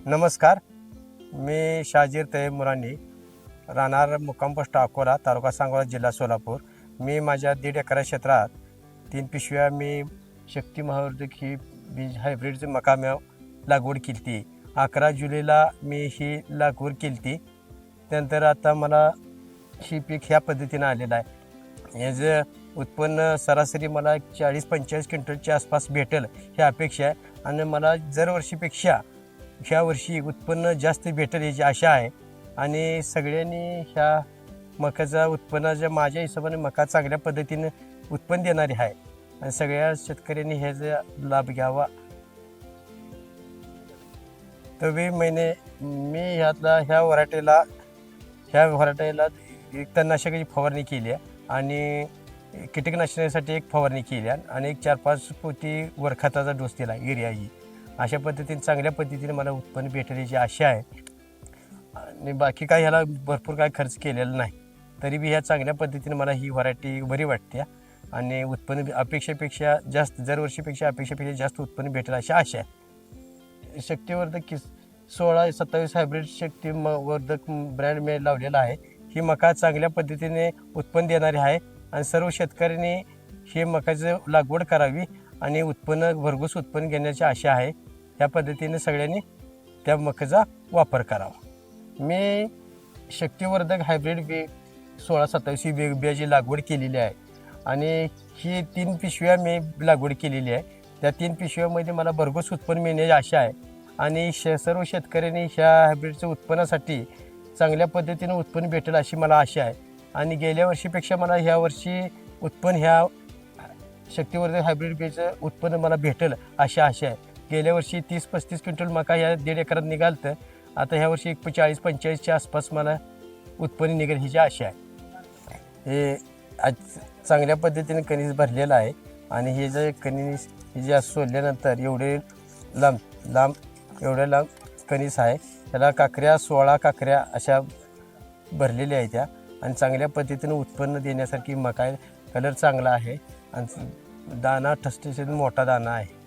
नमस्कार, मी शाजीर तैयब मुरानी, राहणार मुक्काम पोस्ट अकोला, तालुका सांगोला, जिल्हा सोलापूर. मी माझ्या 1.5 एकर क्षेत्रात 3 पिशव्या मी शक्ती महावर्धक ही बीज हायब्रिडची मका लागवड केली ती. 11 जुलैला मी ही लागवड केली ती. त्यानंतर आता मला ही पीक ह्या पद्धतीनं आलेलं आहे. याचं उत्पन्न सरासरी मला 40-45 क्विंटलच्या आसपास भेटेल ही अपेक्षा आहे. आणि मला दरवर्षीपेक्षा ह्या वर्षी उत्पन्न जास्त भेटेल याची आशा आहे. आणि सगळ्यांनी ह्या मकाचा उत्पन्नाच्या माझ्या हिशोबाने मका चांगल्या पद्धतीने उत्पन्न देणारी आहे आणि सगळ्या शेतकऱ्यांनी ह्याचा लाभ घ्यावा. तर मी ह्या व्हरायटीला एक तणनाशकाची फवारणी केली आहे आणि कीटकनाशकासाठी एक फवारणी केली आहे आणि एक 4-5 पोती वरखताचा डोस दिला युरिया ही. अशा पद्धतीने चांगल्या पद्धतीने मला उत्पन्न भेटेल याची आशा आहे. आणि बाकी काय ह्याला भरपूर काय खर्च केलेला नाही, तरी बी ह्या चांगल्या पद्धतीने मला ही व्हरायटी बरी वाटते आणि उत्पन्न अपेक्षेपेक्षा जास्त अपेक्षेपेक्षा जास्त उत्पन्न भेटेल अशी आशा आहे. शक्तिवर्धक 16-27 हायब्रिड शक्तिवर्धक ब्रँड मी लावलेला आहे. ही मका चांगल्या पद्धतीने उत्पन्न देणारी आहे आणि सर्व शेतकऱ्यांनी हे मकाचं लागवड करावी आणि भरघोस उत्पन्न घेण्याची आशा आहे. ह्या पद्धतीने सगळ्यांनी त्या मकाचा वापर करावा. मी शक्तिवर्धक हायब्रिड 16-27 ही बियाची लागवड केलेली आहे आणि ही 3 पिशव्या मी लागवड केलेली आहे. त्या 3 पिशव्यामध्ये मला भरघोस उत्पन्न मिळण्याची आशा आहे आणि सर्व शेतकऱ्यांनी ह्या हायब्रिडच्या उत्पन्नासाठी चांगल्या पद्धतीने उत्पन्न भेटेल अशी मला आशा आहे. आणि गेल्या वर्षीपेक्षा मला ह्या वर्षी उत्पन्न ह्या शक्तिवर्धक हायब्रिड बीचं उत्पन्न मला भेटेल अशी आशा आहे. गेल्या वर्षी 30-35 क्विंटल मका ह्या 1.5 एकरात निघालतं. आता ह्या वर्षी 40-45च्या आसपास मला उत्पन्न निघेल ह्याची आशा आहे. हे आज चांगल्या पद्धतीने कणीस भरलेलं आहे आणि हे जे कणीस जे सोडल्यानंतर एवढ्या लांब कणीस आहे. त्याला 16 काकऱ्या अशा भरलेल्या आहेत त्या आणि चांगल्या पद्धतीने उत्पन्न देण्यासारखी मका आहे. कलर चांगला आहे आणि दाना ठसठशीत मोठा दाना आहे.